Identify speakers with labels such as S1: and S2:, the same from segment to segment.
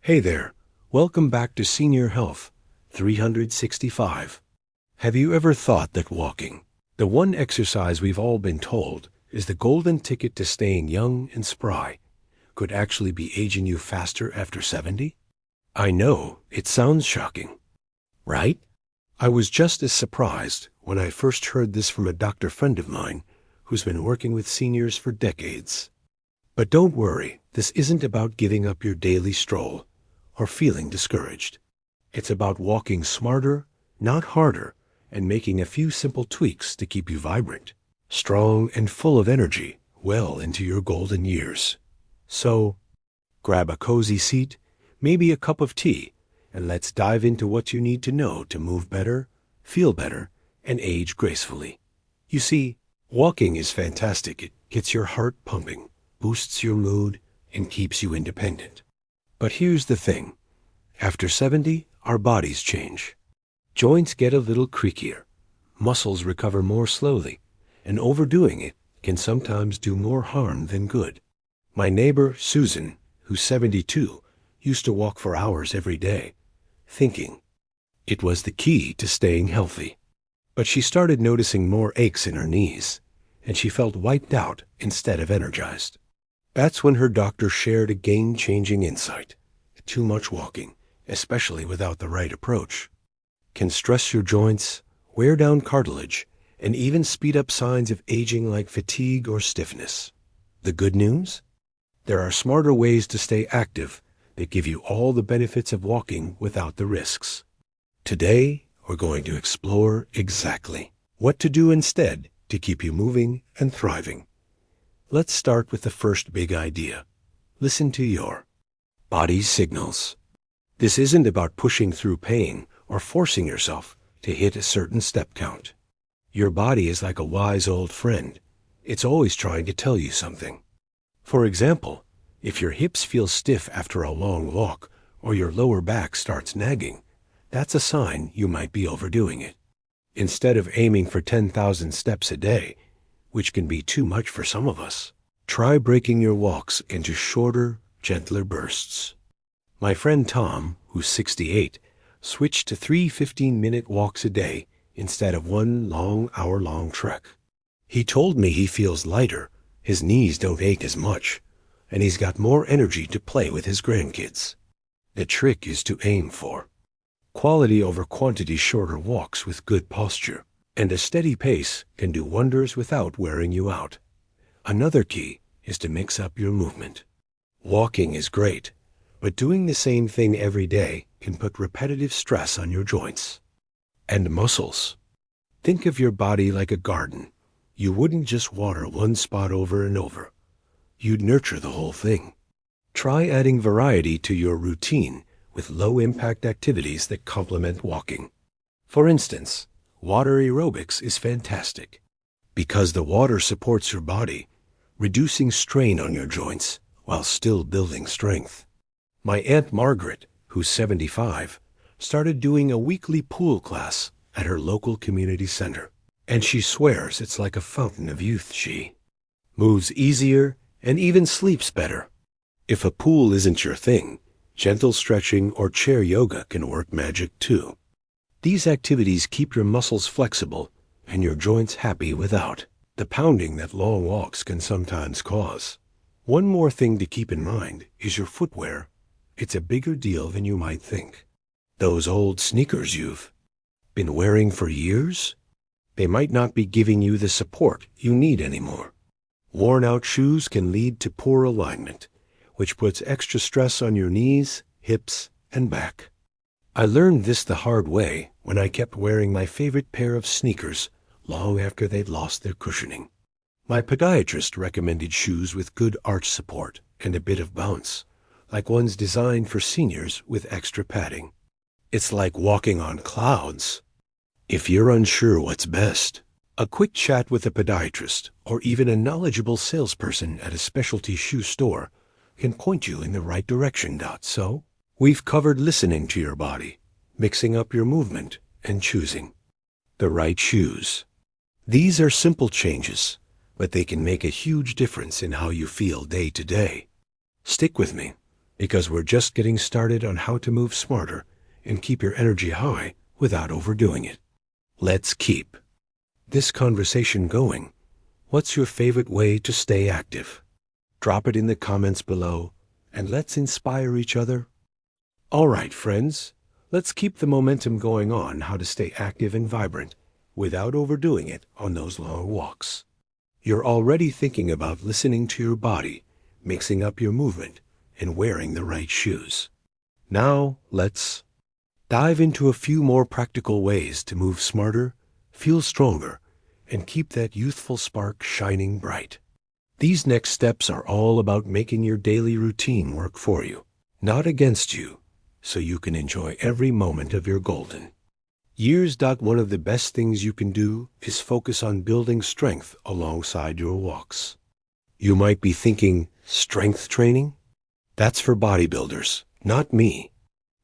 S1: Hey there, welcome back to Senior Health 365. Have you ever thought that walking, the one exercise we've all been told is the golden ticket to staying young and spry, could actually be aging you faster after 70? I know, it sounds shocking, right? I was just as surprised when I first heard this from a doctor friend of mine who's been working with seniors for decades. But don't worry, this isn't about giving up your daily stroll or feeling discouraged. It's about walking smarter, not harder, and making a few simple tweaks to keep you vibrant, strong, and full of energy well into your golden years. So, grab a cozy seat, maybe a cup of tea, and let's dive into what you need to know to move better, feel better, and age gracefully. You see, walking is fantastic. It gets your heart pumping, boosts your mood, and keeps you independent. But here's the thing. After 70, our bodies change. Joints get a little creakier, muscles recover more slowly, and overdoing it can sometimes do more harm than good. My neighbor, Susan, who's 72, used to walk for hours every day, thinking it was the key to staying healthy. But she started noticing more aches in her knees, and she felt wiped out instead of energized. That's when her doctor shared a game-changing insight. Too much walking, especially without the right approach, can stress your joints, wear down cartilage, and even speed up signs of aging like fatigue or stiffness. The good news? There are smarter ways to stay active that give you all the benefits of walking without the risks. Today, we're going to explore exactly what to do instead to keep you moving and thriving. Let's start with the first big idea. Listen to your body's signals. This isn't about pushing through pain or forcing yourself to hit a certain step count. Your body is like a wise old friend. It's always trying to tell you something. For example, if your hips feel stiff after a long walk or your lower back starts nagging, that's a sign you might be overdoing it. Instead of aiming for 10,000 steps a day, which can be too much for some of us, try breaking your walks into shorter, gentler bursts. My friend Tom, who's 68, switched to 3 15-minute walks a day instead of one long hour-long trek. He told me he feels lighter, his knees don't ache as much, and he's got more energy to play with his grandkids. The trick is to aim for quality over quantity. Shorter walks with good posture and a steady pace can do wonders without wearing you out. Another key is to mix up your movement. Walking is great, but doing the same thing every day can put repetitive stress on your joints and muscles. Think of your body like a garden. You wouldn't just water one spot over and over. You'd nurture the whole thing. Try adding variety to your routine with low-impact activities that complement walking. For instance, water aerobics is fantastic because the water supports your body, reducing strain on your joints while still building strength. My Aunt Margaret, who's 75, started doing a weekly pool class at her local community center, and she swears it's like a fountain of youth. She moves easier and even sleeps better. If a pool isn't your thing, gentle stretching or chair yoga can work magic too. These activities keep your muscles flexible and your joints happy without the pounding that long walks can sometimes cause. One more thing to keep in mind is your footwear. It's a bigger deal than you might think. Those old sneakers you've been wearing for years, they might not be giving you the support you need anymore. Worn-out shoes can lead to poor alignment, which puts extra stress on your knees, hips, and back. I learned this the hard way when I kept wearing my favorite pair of sneakers long after they'd lost their cushioning. My podiatrist recommended shoes with good arch support and a bit of bounce, like ones designed for seniors with extra padding. It's like walking on clouds. If you're unsure what's best, a quick chat with a podiatrist or even a knowledgeable salesperson at a specialty shoe store can point you in the right direction. So, we've covered listening to your body, mixing up your movement, and choosing the right shoes. These are simple changes, but they can make a huge difference in how you feel day to day. Stick with me. because we're just getting started on how to move smarter and keep your energy high without overdoing it. Let's keep this conversation going. What's your favorite way to stay active? Drop it in the comments below, and let's inspire each other. All right, friends, let's keep the momentum going on how to stay active and vibrant without overdoing it on those long walks. You're already thinking about listening to your body, mixing up your movement, and wearing the right shoes. Now, let's dive into a few more practical ways to move smarter, feel stronger, and keep that youthful spark shining bright. These next steps are all about making your daily routine work for you, not against you, so you can enjoy every moment of your golden years. One of the best things you can do is focus on building strength alongside your walks. You might be thinking, strength training? That's for bodybuilders, not me.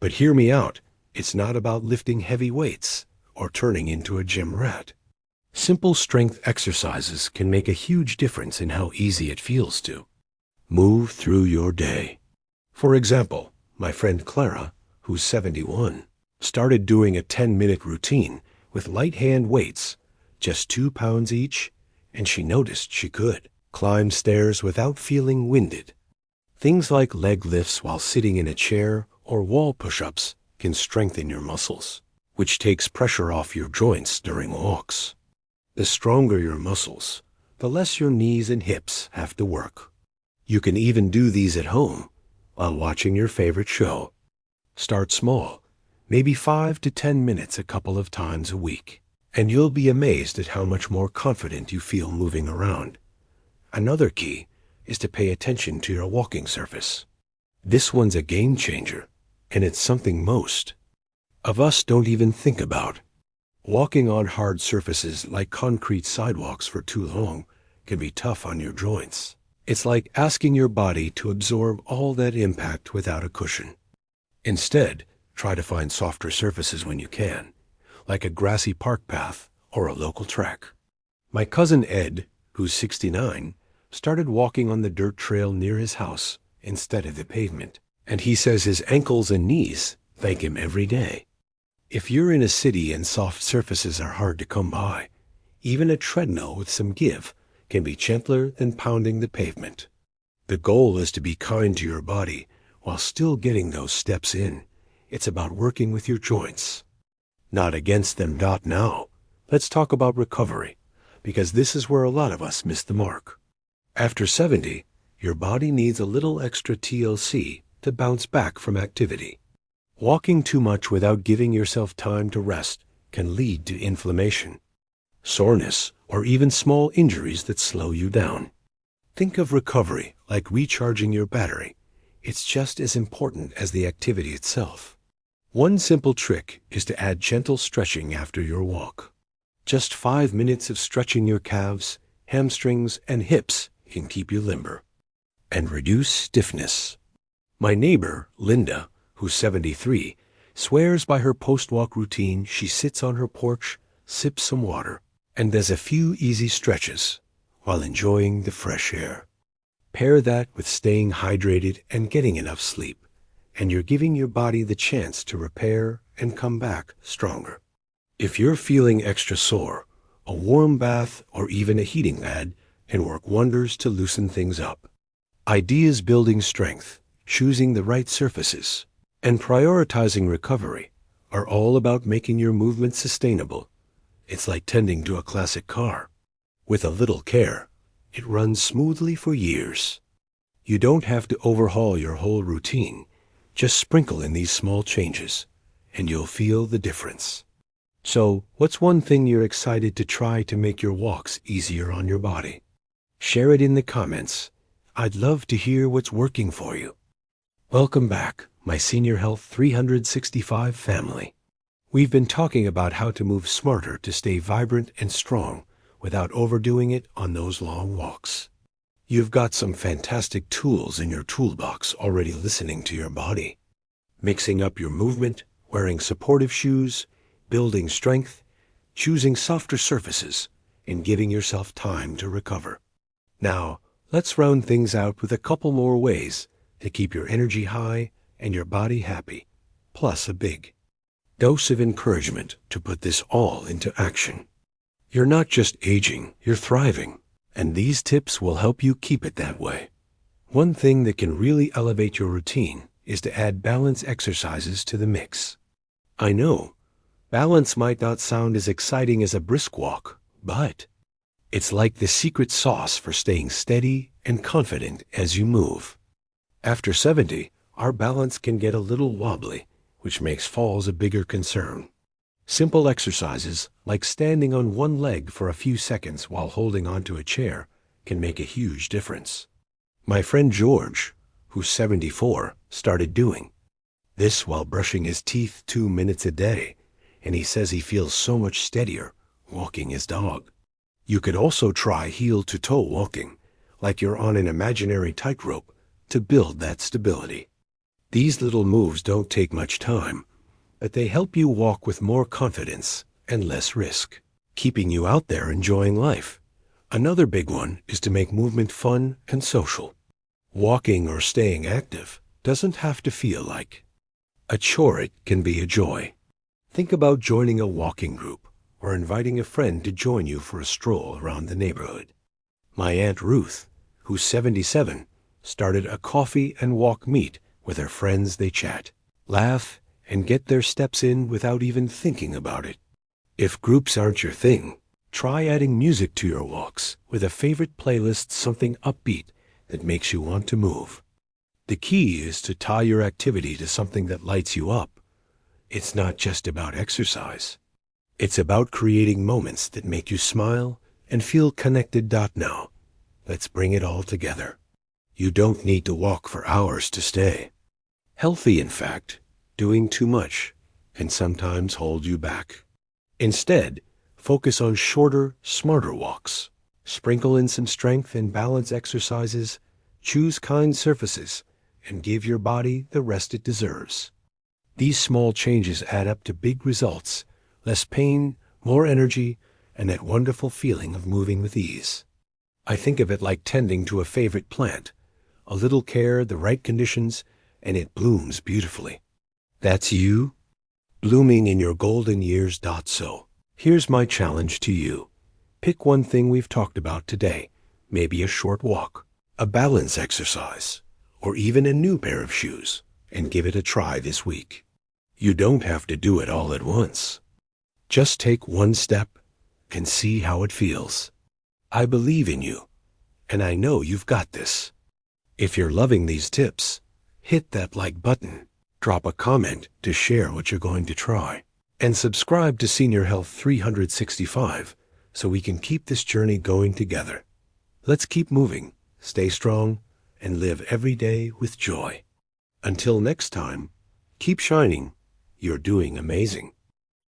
S1: But hear me out, it's not about lifting heavy weights or turning into a gym rat. Simple strength exercises can make a huge difference in how easy it feels to move through your day. For example, my friend Clara, who's 71, started doing a 10-minute routine with light hand weights, just 2 pounds each, and she noticed she could climb stairs without feeling winded. Things like leg lifts while sitting in a chair or wall push-ups can strengthen your muscles, which takes pressure off your joints during walks. The stronger your muscles, the less your knees and hips have to work. You can even do these at home while watching your favorite show. Start small, maybe 5 to 10 minutes a couple of times a week, and you'll be amazed at how much more confident you feel moving around. Another key is to pay attention to your walking surface. This one's a game changer, and it's something most of us don't even think about. Walking on hard surfaces like concrete sidewalks for too long can be tough on your joints. It's like asking your body to absorb all that impact without a cushion. Instead, try to find softer surfaces when you can, like a grassy park path or a local track. My cousin Ed, who's 69, started walking on the dirt trail near his house instead of the pavement, and he says his ankles and knees thank him every day. If you're in a city and soft surfaces are hard to come by, even a treadmill with some give can be gentler than pounding the pavement. The goal is to be kind to your body while still getting those steps in. It's about working with your joints, not against them. Now, let's talk about recovery, because this is where a lot of us miss the mark. After 70, your body needs a little extra TLC to bounce back from activity. Walking too much without giving yourself time to rest can lead to inflammation, soreness, or even small injuries that slow you down. Think of recovery like recharging your battery. It's just as important as the activity itself. One simple trick is to add gentle stretching after your walk. Just 5 minutes of stretching your calves, hamstrings, and hips can keep you limber and reduce stiffness. My neighbor, Linda, who's 73, swears by her post-walk routine. She sits on her porch, sips some water, and does a few easy stretches while enjoying the fresh air. Pair that with staying hydrated and getting enough sleep, and you're giving your body the chance to repair and come back stronger. If you're feeling extra sore, a warm bath or even a heating pad can work wonders to loosen things up. Ideas building strength, choosing the right surfaces, and prioritizing recovery are all about making your movement sustainable. It's like tending to a classic car. With a little care, it runs smoothly for years. You don't have to overhaul your whole routine. Just sprinkle in these small changes, and you'll feel the difference. So, what's one thing you're excited to try to make your walks easier on your body? Share it in the comments. I'd love to hear what's working for you. Welcome back, my Senior Health 365 family. We've been talking about how to move smarter to stay vibrant and strong without overdoing it on those long walks. You've got some fantastic tools in your toolbox already listening to your body. Mixing up your movement, wearing supportive shoes, building strength, choosing softer surfaces, and giving yourself time to recover. Now, let's round things out with a couple more ways to keep your energy high and your body happy, plus a big dose of encouragement to put this all into action. You're not just aging, you're thriving, and these tips will help you keep it that way. One thing that can really elevate your routine is to add balance exercises to the mix. I know, balance might not sound as exciting as a brisk walk, but it's like the secret sauce for staying steady and confident as you move. After 70, our balance can get a little wobbly, which makes falls a bigger concern. Simple exercises like standing on one leg for a few seconds while holding onto a chair can make a huge difference. My friend George, who's 74, started doing this while brushing his teeth 2 minutes a day, and he says he feels so much steadier walking his dog. You could also try heel-to-toe walking, like you're on an imaginary tightrope, to build that stability. These little moves don't take much time, but they help you walk with more confidence and less risk, keeping you out there enjoying life. Another big one is to make movement fun and social. Walking or staying active doesn't have to feel like a chore. It can be a joy. Think about joining a walking group or inviting a friend to join you for a stroll around the neighborhood. My Aunt Ruth, who's 77, started a coffee and walk meet with her friends. They chat, laugh, and get their steps in without even thinking about it. If groups aren't your thing, try adding music to your walks with a favorite playlist, something upbeat that makes you want to move. The key is to tie your activity to something that lights you up. It's not just about exercise. It's about creating moments that make you smile and feel connected. Now, let's bring it all together. You don't need to walk for hours to stay healthy. In fact, doing too much can sometimes hold you back. Instead, focus on shorter, smarter walks. Sprinkle in some strength and balance exercises, choose kind surfaces, and give your body the rest it deserves. These small changes add up to big results: less pain, more energy, and that wonderful feeling of moving with ease. I think of it like tending to a favorite plant. A little care, the right conditions, and it blooms beautifully. That's you, blooming in your golden years. So, here's my challenge to you. Pick one thing we've talked about today, maybe a short walk, a balance exercise, or even a new pair of shoes, and give it a try this week. You don't have to do it all at once. Just take one step and see how it feels. I believe in you, and I know you've got this. If you're loving these tips, hit that like button, drop a comment to share what you're going to try, and subscribe to Senior Health 365 so we can keep this journey going together. Let's keep moving, stay strong, and live every day with joy. Until next time, keep shining. You're doing amazing.